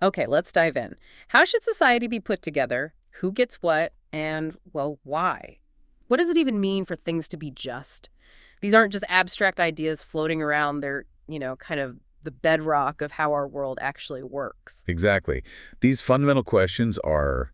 Okay, let's dive in. How should society be put together? Who gets what? And, well, why? What does it even mean for things to be just? These aren't just abstract ideas floating around. They're, kind of the bedrock of how our world actually works. Exactly. These fundamental questions are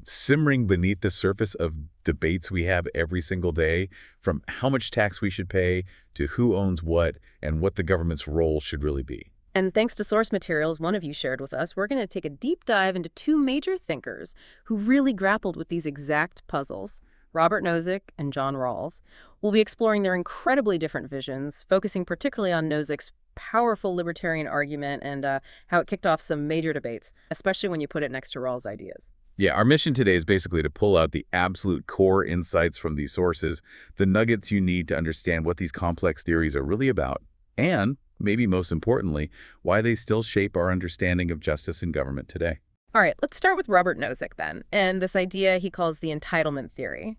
simmering beneath the surface of debates we have every single day, from how much tax we should pay to who owns what and what the government's role should really be. And thanks to source materials one of you shared with us, we're going to take a deep dive into two major thinkers who really grappled with these exact puzzles, Robert Nozick and John Rawls. We'll be exploring their incredibly different visions, focusing particularly on Nozick's powerful libertarian argument and how it kicked off some major debates, especially when you put it next to Rawls' ideas. Yeah, our mission today is basically to pull out the absolute core insights from these sources, the nuggets you need to understand what these complex theories are really about, and, maybe most importantly, why they still shape our understanding of justice in government today. All right, let's start with Robert Nozick then, and this idea he calls the entitlement theory.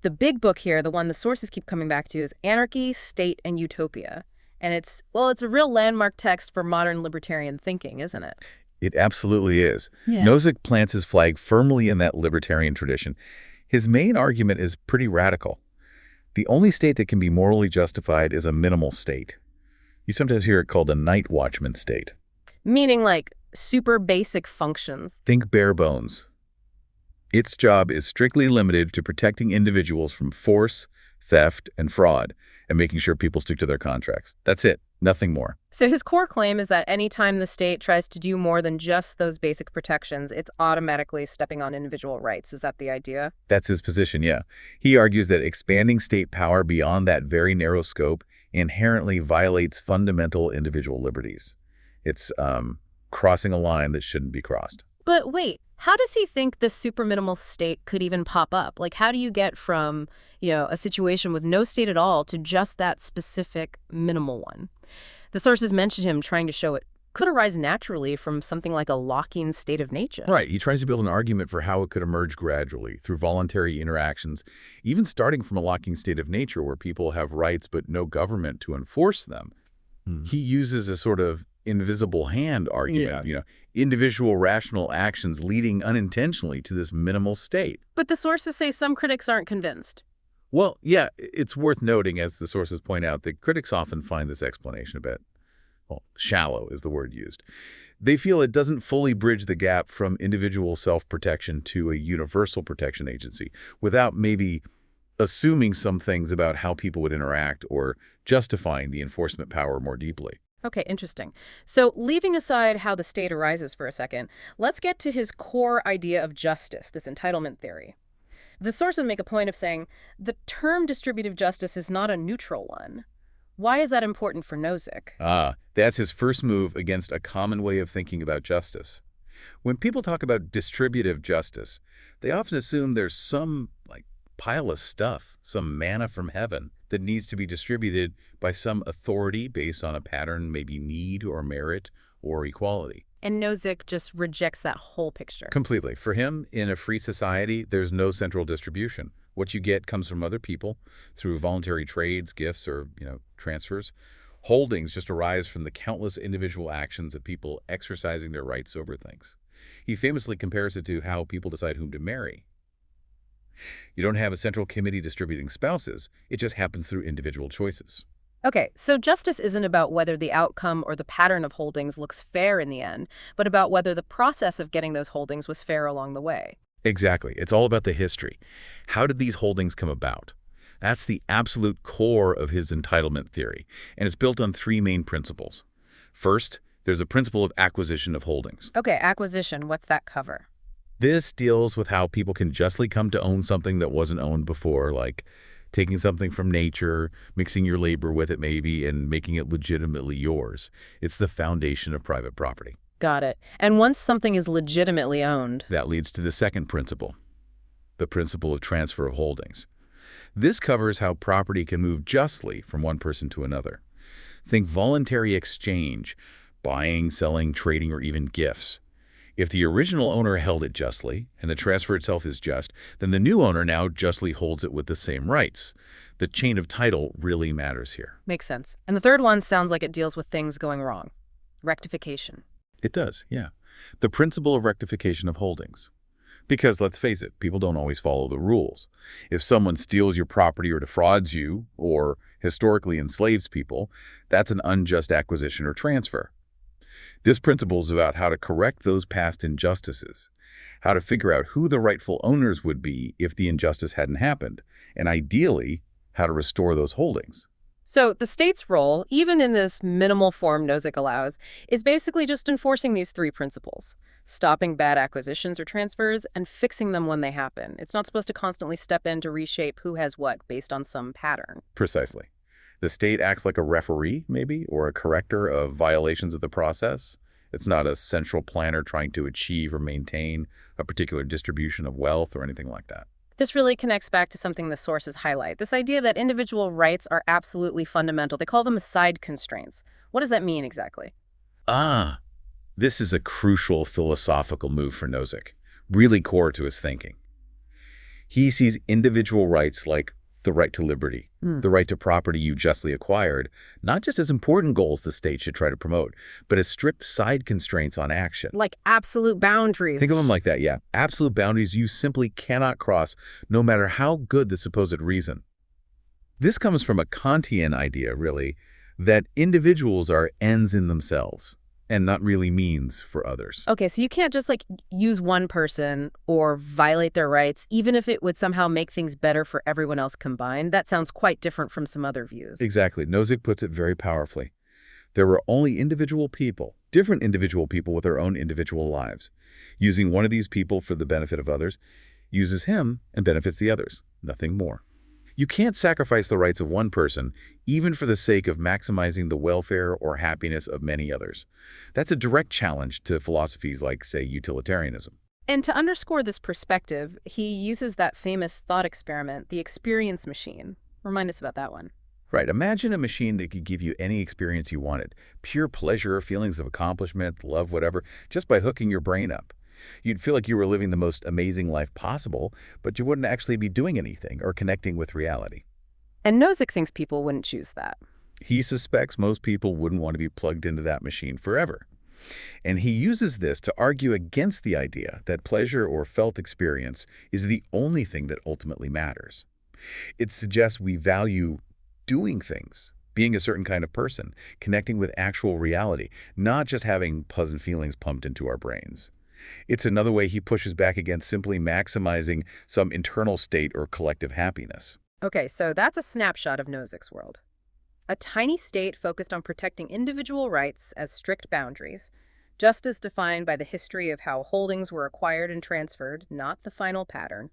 The big book here, the one the sources keep coming back to, is Anarchy, State, and Utopia. And it's a real landmark text for modern libertarian thinking, isn't it? It absolutely is. Yeah. Nozick plants his flag firmly in that libertarian tradition. His main argument is pretty radical. The only state that can be morally justified is a minimal state. You sometimes hear it called a night watchman state. Meaning like super basic functions. Think bare bones. Its job is strictly limited to protecting individuals from force, theft, and fraud, and making sure people stick to their contracts. That's it. Nothing more. So his core claim is that anytime the state tries to do more than just those basic protections, it's automatically stepping on individual rights. Is that the idea? That's his position, yeah. He argues that expanding state power beyond that very narrow scope inherently violates fundamental individual liberties. It's crossing a line that shouldn't be crossed. But wait, how does he think the super minimal state could even pop up? Like, how do you get from, a situation with no state at all to just that specific minimal one? The sources mentioned him trying to show it could arise naturally from something like a Lockean state of nature. Right. He tries to build an argument for how it could emerge gradually through voluntary interactions, even starting from a Lockean state of nature where people have rights but no government to enforce them. He uses a sort of invisible hand argument, individual rational actions leading unintentionally to this minimal state. But the sources say some critics aren't convinced. Well, yeah, it's worth noting, as the sources point out, that critics often find this explanation a bit, shallow is the word used. They feel it doesn't fully bridge the gap from individual self-protection to a universal protection agency without maybe assuming some things about how people would interact or justifying the enforcement power more deeply. Okay, interesting. So leaving aside how the state arises for a second, let's get to his core idea of justice, this entitlement theory. The sources make a point of saying the term distributive justice is not a neutral one. Why is that important for Nozick? That's his first move against a common way of thinking about justice. When people talk about distributive justice, they often assume there's some, pile of stuff, some manna from heaven that needs to be distributed by some authority based on a pattern, maybe need or merit or equality. And Nozick just rejects that whole picture. Completely. For him, in a free society, there's no central distribution. What you get comes from other people through voluntary trades, gifts, or, transfers. Holdings just arise from the countless individual actions of people exercising their rights over things. He famously compares it to how people decide whom to marry. You don't have a central committee distributing spouses. It just happens through individual choices. Okay, so justice isn't about whether the outcome or the pattern of holdings looks fair in the end, but about whether the process of getting those holdings was fair along the way. Exactly. It's all about the history. How did these holdings come about? That's the absolute core of his entitlement theory, and it's built on three main principles. First, there's a principle of acquisition of holdings. Okay, acquisition, what's that cover? This deals with how people can justly come to own something that wasn't owned before, like taking something from nature, mixing your labor with it maybe, and making it legitimately yours. It's the foundation of private property. Got it. And once something is legitimately owned, That leads to the second principle, the principle of transfer of holdings. This covers how property can move justly from one person to another. Think voluntary exchange, buying, selling, trading, or even gifts. If the original owner held it justly, and the transfer itself is just, then the new owner now justly holds it with the same rights. The chain of title really matters here. makes sense. And the third one sounds like it deals with things going wrong. Rectification. It does, yeah. The principle of rectification of holdings. Because let's face it, people don't always follow the rules. If someone steals your property or defrauds you, or historically enslaves people, that's an unjust acquisition or transfer. This principle is about how to correct those past injustices, how to figure out who the rightful owners would be if the injustice hadn't happened, and ideally, how to restore those holdings. So the state's role, even in this minimal form Nozick allows, is basically just enforcing these three principles: stopping bad acquisitions or transfers and fixing them when they happen. It's not supposed to constantly step in to reshape who has what based on some pattern. Precisely. The state acts like a referee, maybe, or a corrector of violations of the process. It's not a central planner trying to achieve or maintain a particular distribution of wealth or anything like that. This really connects back to something the sources highlight, this idea that individual rights are absolutely fundamental. They call them side constraints. What does that mean exactly? Ah, this is a crucial philosophical move for Nozick, really core to his thinking. He sees individual rights like the right to liberty, the right to property you justly acquired, not just as important goals the state should try to promote, but as strict side constraints on action. Like absolute boundaries. Think of them like that, yeah. Absolute boundaries you simply cannot cross, no matter how good the supposed reason. This comes from a Kantian idea, really, that individuals are ends in themselves and not really means for others. Okay, so you can't just use one person or violate their rights, even if it would somehow make things better for everyone else combined. That sounds quite different from some other views. Exactly. Nozick puts it very powerfully. There were only individual people, different individual people with their own individual lives. Using one of these people for the benefit of others uses him and benefits the others, nothing more. You can't sacrifice the rights of one person, even for the sake of maximizing the welfare or happiness of many others. That's a direct challenge to philosophies like, say, utilitarianism. And to underscore this perspective, he uses that famous thought experiment, the experience machine. Remind us about that one. Right. Imagine a machine that could give you any experience you wanted. Pure pleasure, feelings of accomplishment, love, whatever, just by hooking your brain up. You'd feel like you were living the most amazing life possible, but you wouldn't actually be doing anything or connecting with reality. And Nozick thinks people wouldn't choose that. He suspects most people wouldn't want to be plugged into that machine forever. And he uses this to argue against the idea that pleasure or felt experience is the only thing that ultimately matters. It suggests we value doing things, being a certain kind of person, connecting with actual reality, not just having pleasant feelings pumped into our brains. It's another way he pushes back against simply maximizing some internal state or collective happiness. Okay, so that's a snapshot of Nozick's world. A tiny state focused on protecting individual rights as strict boundaries, justice defined by the history of how holdings were acquired and transferred, not the final pattern,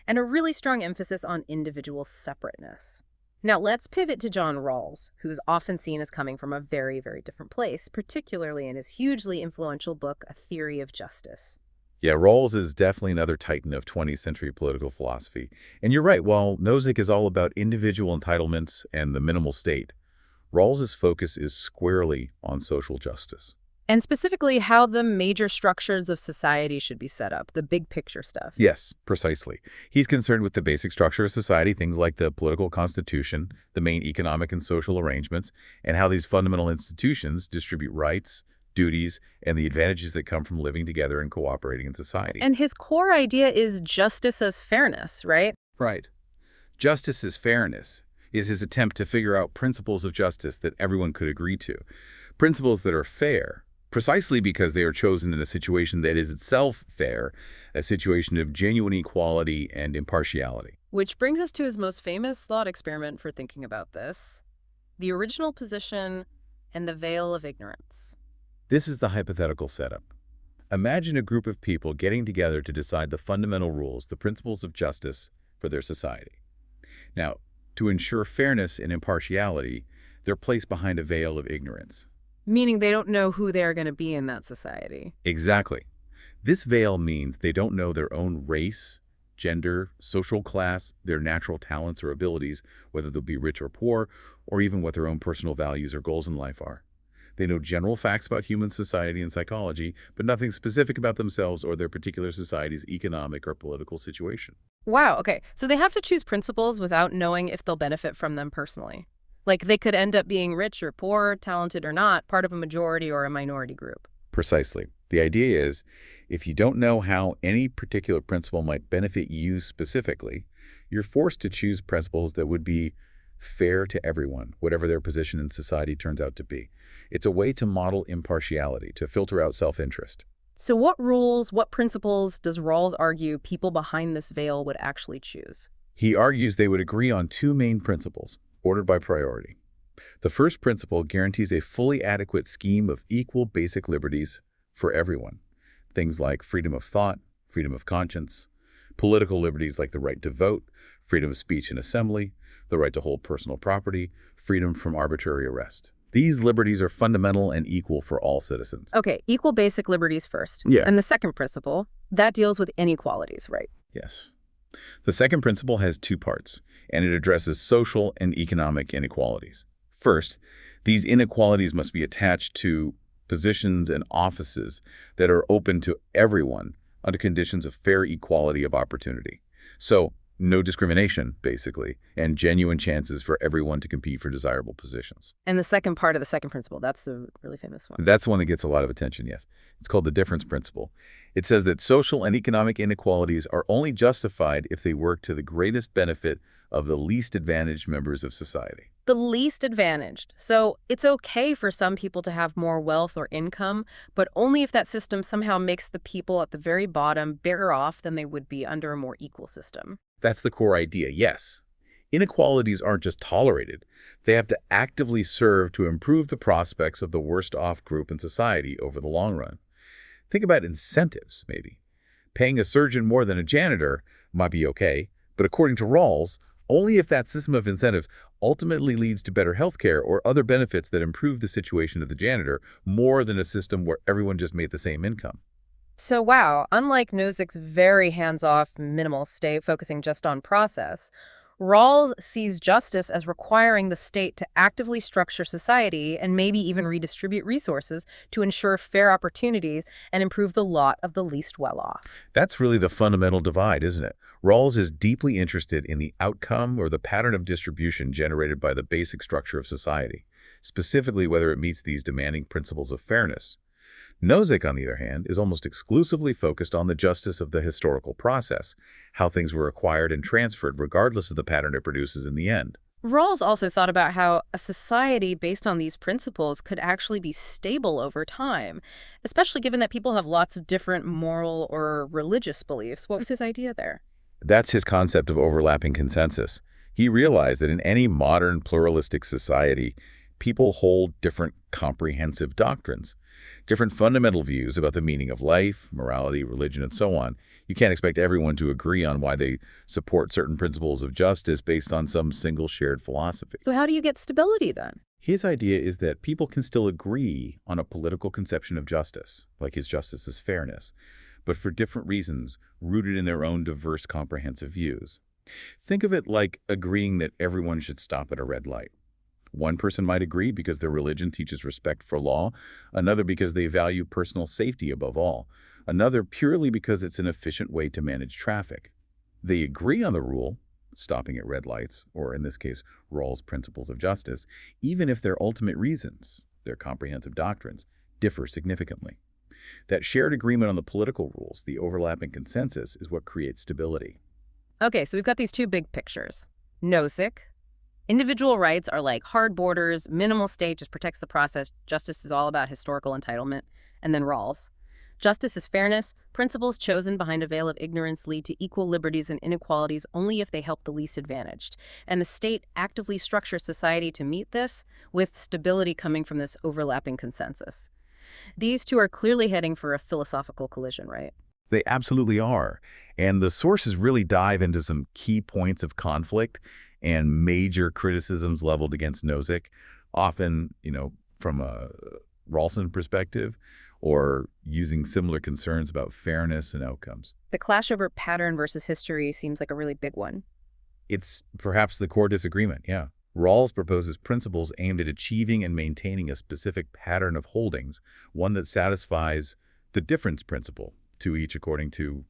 and a really strong emphasis on individual separateness. Now let's pivot to John Rawls, who's often seen as coming from a very, very different place, particularly in his hugely influential book, A Theory of Justice. Yeah, Rawls is definitely another titan of 20th century political philosophy. And you're right, while Nozick is all about individual entitlements and the minimal state, Rawls's focus is squarely on social justice. And specifically how the major structures of society should be set up, the big picture stuff. Yes, precisely. He's concerned with the basic structure of society, things like the political constitution, the main economic and social arrangements, and how these fundamental institutions distribute rights, duties, and the advantages that come from living together and cooperating in society. And his core idea is justice as fairness, right? Right. Justice as fairness is his attempt to figure out principles of justice that everyone could agree to. Principles that are fair, precisely because they are chosen in a situation that is itself fair, a situation of genuine equality and impartiality. Which brings us to his most famous thought experiment for thinking about this: the original position and the veil of ignorance. This is the hypothetical setup. Imagine a group of people getting together to decide the fundamental rules, the principles of justice for their society. Now, to ensure fairness and impartiality, they're placed behind a veil of ignorance. Meaning they don't know who they're going to be in that society. Exactly. This veil means they don't know their own race, gender, social class, their natural talents or abilities, whether they'll be rich or poor, or even what their own personal values or goals in life are. They know general facts about human society and psychology, but nothing specific about themselves or their particular society's economic or political situation. Wow, okay. So they have to choose principles without knowing if they'll benefit from them personally. Like they could end up being rich or poor, talented or not, part of a majority or a minority group. Precisely. The idea is, if you don't know how any particular principle might benefit you specifically, you're forced to choose principles that would be fair to everyone, whatever their position in society turns out to be. It's a way to model impartiality, to filter out self-interest. So what rules, what principles does Rawls argue people behind this veil would actually choose? He argues they would agree on two main principles, ordered by priority. The first principle guarantees a fully adequate scheme of equal basic liberties for everyone. Things like freedom of thought, freedom of conscience, political liberties like the right to vote, freedom of speech and assembly, the right to hold personal property, freedom from arbitrary arrest. These liberties are fundamental and equal for all citizens. Okay, equal basic liberties first. Yeah. And the second principle, that deals with inequalities, right? Yes. The second principle has two parts, and it addresses social and economic inequalities. First, these inequalities must be attached to positions and offices that are open to everyone under conditions of fair equality of opportunity. So, no discrimination, basically, and genuine chances for everyone to compete for desirable positions. And the second part of the second principle, that's the really famous one. That's one that gets a lot of attention, yes. It's called the difference principle. It says that social and economic inequalities are only justified if they work to the greatest benefit of the least advantaged members of society. The least advantaged. So it's okay for some people to have more wealth or income, but only if that system somehow makes the people at the very bottom better off than they would be under a more equal system. That's the core idea, yes. Inequalities aren't just tolerated. They have to actively serve to improve the prospects of the worst-off group in society over the long run. Think about incentives, maybe. Paying a surgeon more than a janitor might be okay, but according to Rawls, only if that system of incentives ultimately leads to better health care or other benefits that improve the situation of the janitor more than a system where everyone just made the same income. So wow, unlike Nozick's very hands-off, minimal state focusing just on process, Rawls sees justice as requiring the state to actively structure society and maybe even redistribute resources to ensure fair opportunities and improve the lot of the least well-off. That's really the fundamental divide, isn't it? Rawls is deeply interested in the outcome or the pattern of distribution generated by the basic structure of society, specifically whether it meets these demanding principles of fairness. Nozick, on the other hand, is almost exclusively focused on the justice of the historical process, how things were acquired and transferred regardless of the pattern it produces in the end. Rawls also thought about how a society based on these principles could actually be stable over time, especially given that people have lots of different moral or religious beliefs. What was his idea there? That's his concept of overlapping consensus. He realized that in any modern pluralistic society, people hold different comprehensive doctrines, different fundamental views about the meaning of life, morality, religion, and so on. You can't expect everyone to agree on why they support certain principles of justice based on some single shared philosophy. So how do you get stability then? His idea is that people can still agree on a political conception of justice, like his justice is fairness, but for different reasons rooted in their own diverse comprehensive views. Think of it like agreeing that everyone should stop at a red light. One person might agree because their religion teaches respect for law, another because they value personal safety above all, another purely because it's an efficient way to manage traffic. They agree on the rule, stopping at red lights, or in this case, Rawls' principles of justice, even if their ultimate reasons, their comprehensive doctrines, differ significantly. That shared agreement on the political rules, the overlapping consensus, is what creates stability. Okay, so we've got these two big pictures. Nozick. Individual rights are like hard borders, minimal state just protects the process, justice is all about historical entitlement. And then Rawls. Justice is fairness, principles chosen behind a veil of ignorance lead to equal liberties and inequalities only if they help the least advantaged. And the state actively structures society to meet this, with stability coming from this overlapping consensus. These two are clearly heading for a philosophical collision, right? They absolutely are. And the sources really dive into some key points of conflict and major criticisms leveled against Nozick, often, from a Rawlsian perspective, or using similar concerns about fairness and outcomes. The clash over pattern versus history seems like a really big one. It's perhaps the core disagreement, yeah. Rawls proposes principles aimed at achieving and maintaining a specific pattern of holdings, one that satisfies the difference principle to each according to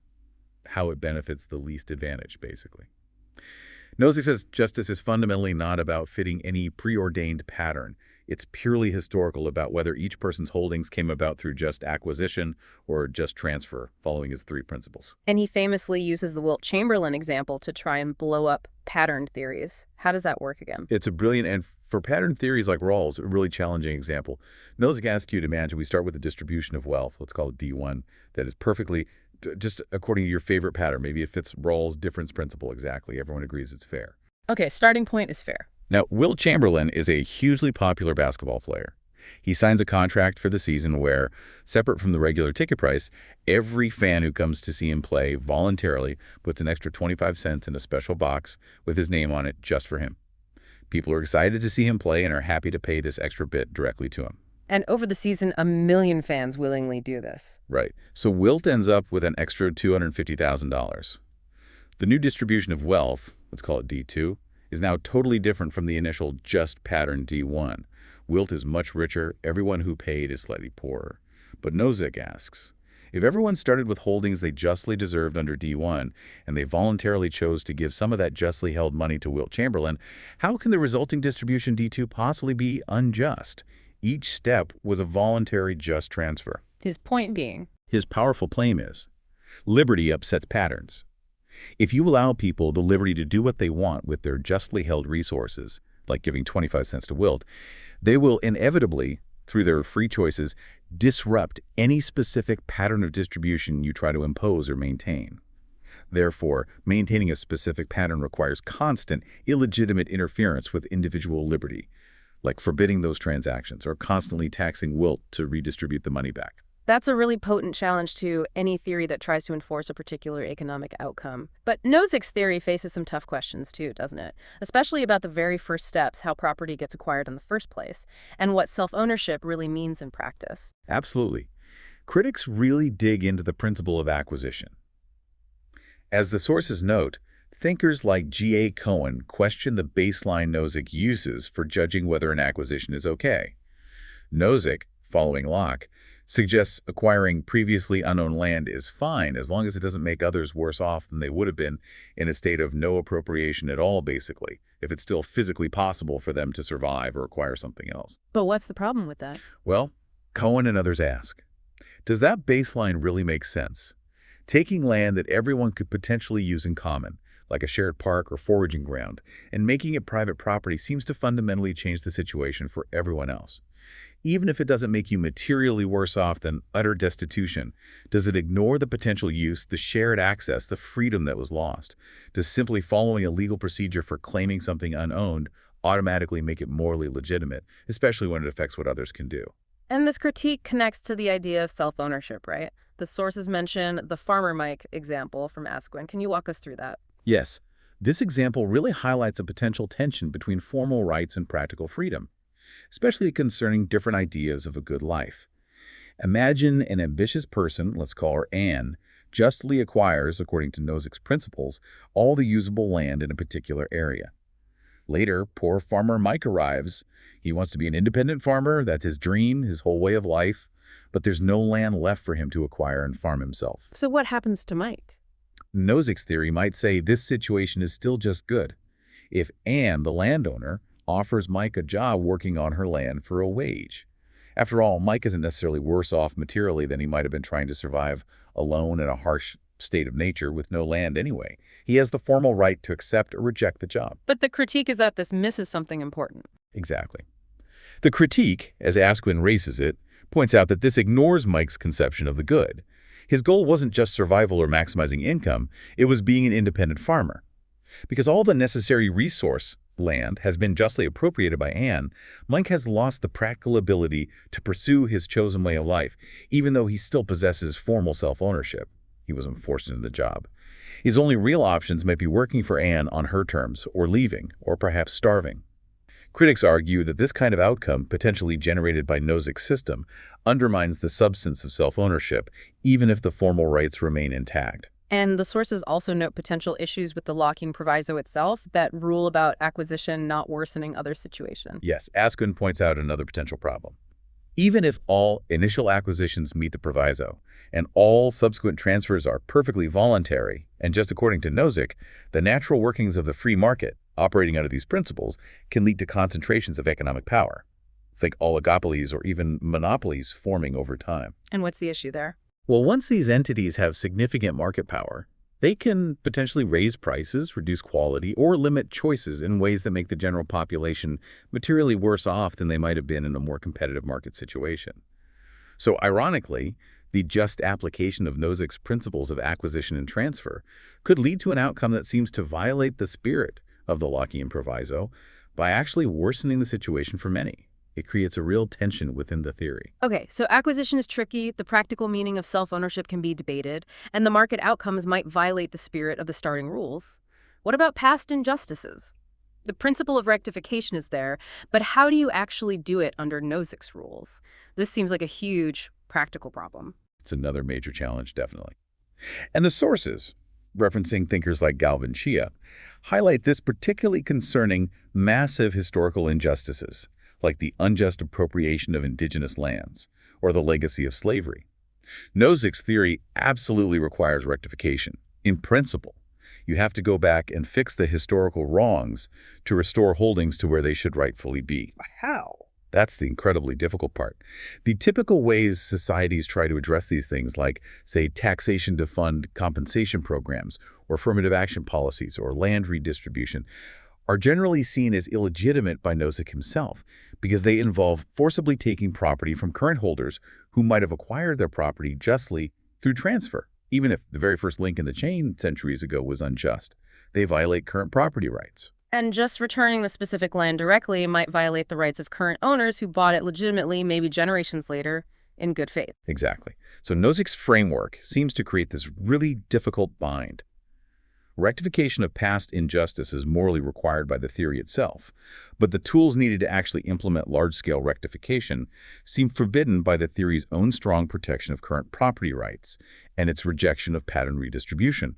how it benefits the least advantaged, basically. Nozick says justice is fundamentally not about fitting any preordained pattern. It's purely historical about whether each person's holdings came about through just acquisition or just transfer, following his three principles. And he famously uses the Wilt Chamberlain example to try and blow up pattern theories. How does that work again? It's a brilliant, and for pattern theories like Rawls, a really challenging example. Nozick asks you to imagine we start with a distribution of wealth, let's call it D1, that is perfectly, just according to your favorite pattern. Maybe it fits Rawls' difference principle exactly. Everyone agrees it's fair. Okay, starting point is fair. Now, Wilt Chamberlain is a hugely popular basketball player. He signs a contract for the season where, separate from the regular ticket price, every fan who comes to see him play voluntarily puts an extra 25 cents in a special box with his name on it just for him. People are excited to see him play and are happy to pay this extra bit directly to him. And over the season, 1 million fans willingly do this. Right. So Wilt ends up with an extra $250,000. The new distribution of wealth, let's call it D2, is now totally different from the initial just pattern D1. Wilt is much richer. Everyone who paid is slightly poorer. But Nozick asks, if everyone started with holdings they justly deserved under D1 and they voluntarily chose to give some of that justly held money to Wilt Chamberlain, how can the resulting distribution D2 possibly be unjust? Each step was a voluntary just transfer. His point being, His powerful claim is, liberty upsets patterns. If you allow people the liberty to do what they want with their justly held resources, like giving 25 cents to Wilt, they will inevitably, through their free choices, disrupt any specific pattern of distribution you try to impose or maintain. Therefore, maintaining a specific pattern requires constant, illegitimate interference with individual liberty, like forbidding those transactions or constantly taxing Wilt to redistribute the money back. that's a really potent challenge to any theory that tries to enforce a particular economic outcome. But Nozick's theory faces some tough questions too, doesn't it? Especially about the very first steps, how property gets acquired in the first place, and what self-ownership really means in practice. Absolutely. Critics really dig into the principle of acquisition. As the sources note, thinkers like G.A. Cohen question the baseline Nozick uses for judging whether an acquisition is okay. Nozick, following Locke, suggests acquiring previously unowned land is fine as long as it doesn't make others worse off than they would have been in a state of no appropriation at all, basically, if it's still physically possible for them to survive or acquire something else. But what's the problem with that? Well, Cohen and others ask, does that baseline really make sense? Taking land that everyone could potentially use in common, like a shared park or foraging ground, and making it private property seems to fundamentally change the situation for everyone else. Even if it doesn't make you materially worse off than utter destitution, does it ignore the potential use, the shared access, the freedom that was lost? Does simply following a legal procedure for claiming something unowned automatically make it morally legitimate, especially when it affects what others can do? And this critique connects to the idea of self-ownership, right? The sources mention the Farmer Mike example from Asquin. Can you walk us through that? Yes, this example really highlights a potential tension between formal rights and practical freedom, especially concerning different ideas of a good life. Imagine an ambitious person, let's call her Anne, justly acquires, according to Nozick's principles, all the usable land in a particular area. Later, poor farmer Mike arrives. He wants to be an independent farmer. That's his dream, his whole way of life. But there's no land left for him to acquire and farm himself. So what happens to Mike? Nozick's theory might say this situation is still just good. If Anne, the landowner, offers Mike a job working on her land for a wage. After all, Mike isn't necessarily worse off materially than he might have been trying to survive alone in a harsh state of nature with no land anyway. He has the formal right to accept or reject the job. But the critique is that this misses something important. Exactly. The critique, as Asquin raises it, points out that this ignores Mike's conception of the good. His goal wasn't just survival or maximizing income, it was being an independent farmer. Because all the necessary resource, land, has been justly appropriated by Anne, Mike has lost the practical ability to pursue his chosen way of life, even though he still possesses formal self-ownership. He wasn't forced into the job. His only real options might be working for Anne on her terms, or leaving, or perhaps starving. Critics argue that this kind of outcome, potentially generated by Nozick's system, undermines the substance of self-ownership, even if the formal rights remain intact. And the sources also note potential issues with the Lockean proviso itself, that rule about acquisition not worsening other situation. Yes, Asquin points out another potential problem. Even if all initial acquisitions meet the proviso, and all subsequent transfers are perfectly voluntary, and just according to Nozick, the natural workings of the free market, operating under these principles, can lead to concentrations of economic power. like oligopolies or even monopolies forming over time. And what's the issue there? Well, once these entities have significant market power, they can potentially raise prices, reduce quality, or limit choices in ways that make the general population materially worse off than they might have been in a more competitive market situation. So ironically, the just application of Nozick's principles of acquisition and transfer could lead to an outcome that seems to violate the spirit of the Lockean proviso by actually worsening the situation for many. It creates a real tension within the theory. Okay, so acquisition is tricky, the practical meaning of self-ownership can be debated, and the market outcomes might violate the spirit of the starting rules. What about past injustices? The principle of rectification is there, but how do you actually do it under Nozick's rules? This seems like a huge practical problem. It's another major challenge, definitely. And the sources, referencing thinkers like Galvin Chia, highlight this particularly concerning massive historical injustices, like the unjust appropriation of indigenous lands or the legacy of slavery. Nozick's theory absolutely requires rectification. In principle, you have to go back and fix the historical wrongs to restore holdings to where they should rightfully be. How? That's the incredibly difficult part. The typical ways societies try to address these things, like, say, taxation to fund compensation programs or affirmative action policies or land redistribution, are generally seen as illegitimate by Nozick himself because they involve forcibly taking property from current holders who might have acquired their property justly through transfer. Even if the very first link in the chain centuries ago was unjust, they violate current property rights. And just returning the specific land directly might violate the rights of current owners who bought it legitimately, maybe generations later, in good faith. Exactly. So Nozick's framework seems to create this really difficult bind. Rectification of past injustice is morally required by the theory itself, but the tools needed to actually implement large-scale rectification seem forbidden by the theory's own strong protection of current property rights and its rejection of pattern redistribution.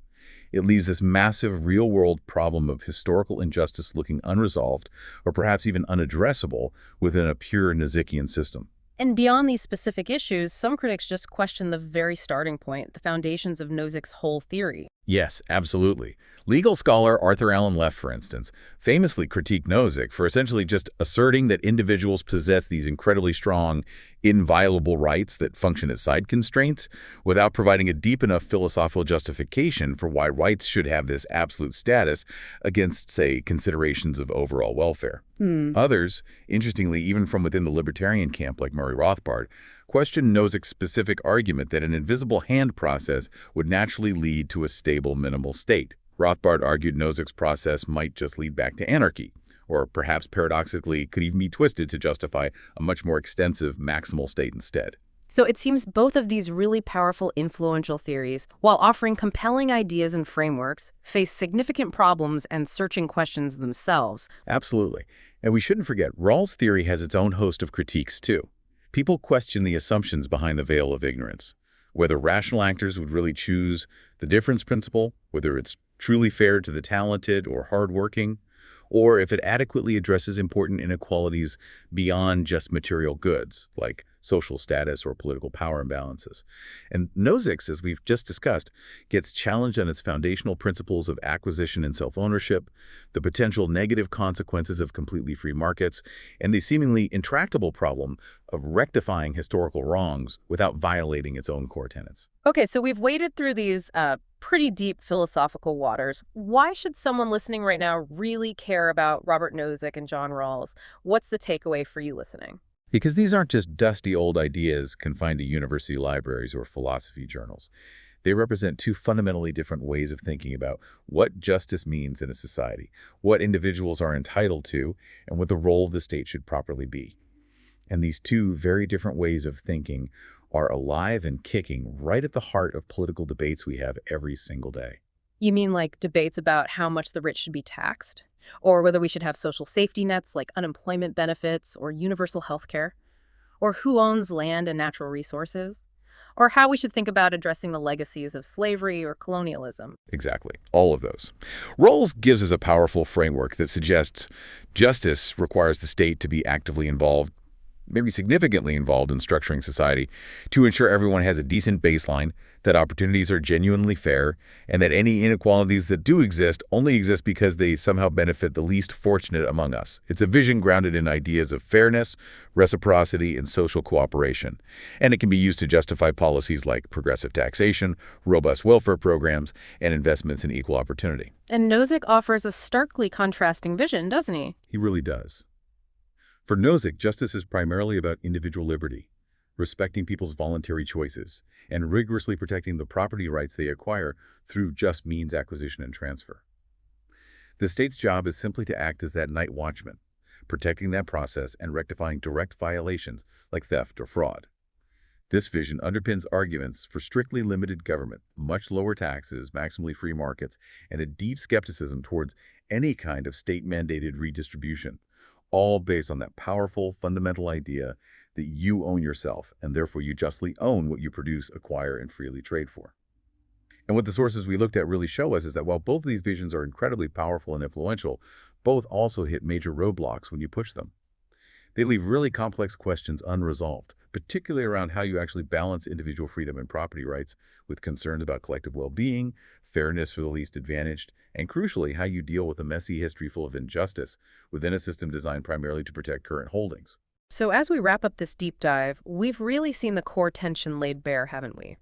It leaves this massive real-world problem of historical injustice looking unresolved or perhaps even unaddressable within a pure Nozickian system. And beyond these specific issues, some critics just question the very starting point, the foundations of Nozick's whole theory. Yes, absolutely. Legal scholar Arthur Allen Leff, for instance, famously critiqued Nozick for essentially just asserting that individuals possess these incredibly strong, inviolable rights that function as side constraints without providing a deep enough philosophical justification for why rights should have this absolute status against, say, considerations of overall welfare. Others, interestingly, even from within the libertarian camp like Murray Rothbard, questioned Nozick's specific argument that an invisible hand process would naturally lead to a stable minimal state. Rothbard argued Nozick's process might just lead back to anarchy, or perhaps paradoxically could even be twisted to justify a much more extensive maximal state instead. So it seems both of these really powerful, influential theories, while offering compelling ideas and frameworks, face significant problems and searching questions themselves. Absolutely. And we shouldn't forget, Rawls' theory has its own host of critiques, too. People question the assumptions behind the veil of ignorance, whether rational actors would really choose the difference principle, whether it's truly fair to the talented or hardworking, or if it adequately addresses important inequalities beyond just material goods, like social status or political power imbalances. And Nozick's, as we've just discussed, gets challenged on its foundational principles of acquisition and self-ownership, the potential negative consequences of completely free markets, and the seemingly intractable problem of rectifying historical wrongs without violating its own core tenets. Okay, so we've waded through these pretty deep philosophical waters. Why should someone listening right now really care about Robert Nozick and John Rawls? What's the takeaway for you listening? Because these aren't just dusty old ideas confined to university libraries or philosophy journals. They represent two fundamentally different ways of thinking about what justice means in a society, what individuals are entitled to, and what the role of the state should properly be. And these two very different ways of thinking are alive and kicking right at the heart of political debates we have every single day. You mean like debates about how much the rich should be taxed? Or whether we should have social safety nets like unemployment benefits or universal health care? Or who owns land and natural resources? Or how we should think about addressing the legacies of slavery or colonialism? Exactly. All of those. Rawls gives us a powerful framework that suggests justice requires the state to be actively involved maybe significantly involved in structuring society to ensure everyone has a decent baseline, that opportunities are genuinely fair, and that any inequalities that do exist only exist because they somehow benefit the least fortunate among us. It's a vision grounded in ideas of fairness, reciprocity, and social cooperation. And it can be used to justify policies like progressive taxation, robust welfare programs, and investments in equal opportunity. And Nozick offers a starkly contrasting vision, doesn't he? He really does. For Nozick, justice is primarily about individual liberty, respecting people's voluntary choices, and rigorously protecting the property rights they acquire through just means acquisition and transfer. The state's job is simply to act as that night watchman, protecting that process and rectifying direct violations like theft or fraud. This vision underpins arguments for strictly limited government, much lower taxes, maximally free markets, and a deep skepticism towards any kind of state-mandated redistribution, all based on that powerful, fundamental idea that you own yourself, and therefore you justly own what you produce, acquire, and freely trade for. And what the sources we looked at really show us is that while both of these visions are incredibly powerful and influential, both also hit major roadblocks when you push them. They leave really complex questions unresolved, particularly around how you actually balance individual freedom and property rights with concerns about collective well-being, fairness for the least advantaged, and crucially, how you deal with a messy history full of injustice within a system designed primarily to protect current holdings. So as we wrap up this deep dive, we've really seen the core tension laid bare, haven't we?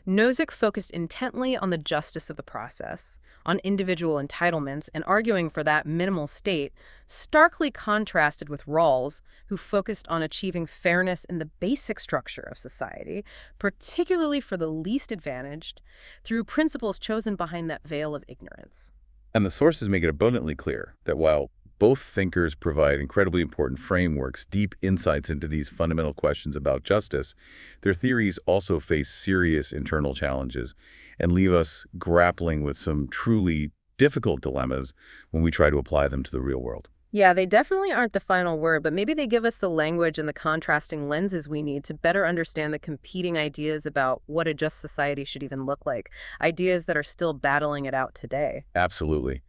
Nozick focused intently on the justice of the process, on individual entitlements, and arguing for that minimal state, starkly contrasted with Rawls, who focused on achieving fairness in the basic structure of society, particularly for the least advantaged, through principles chosen behind that veil of ignorance. And the sources make it abundantly clear that while both thinkers provide incredibly important frameworks, deep insights into these fundamental questions about justice, their theories also face serious internal challenges and leave us grappling with some truly difficult dilemmas when we try to apply them to the real world. Yeah, they definitely aren't the final word, but maybe they give us the language and the contrasting lenses we need to better understand the competing ideas about what a just society should even look like, ideas that are still battling it out today. Absolutely.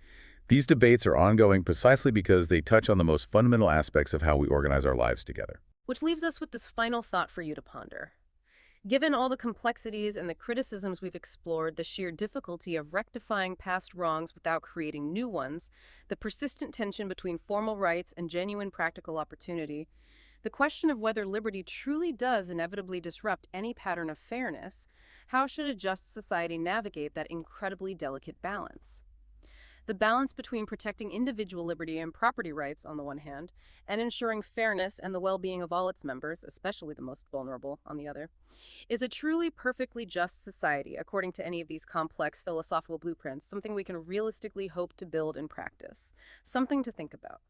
These debates are ongoing precisely because they touch on the most fundamental aspects of how we organize our lives together. Which leaves us with this final thought for you to ponder. Given all the complexities and the criticisms we've explored, the sheer difficulty of rectifying past wrongs without creating new ones, the persistent tension between formal rights and genuine practical opportunity, the question of whether liberty truly does inevitably disrupt any pattern of fairness, how should a just society navigate that incredibly delicate balance? The balance between protecting individual liberty and property rights on the one hand, and ensuring fairness and the well-being of all its members, especially the most vulnerable, on the other, is a truly perfectly just society, according to any of these complex philosophical blueprints, something we can realistically hope to build in practice. Something to think about.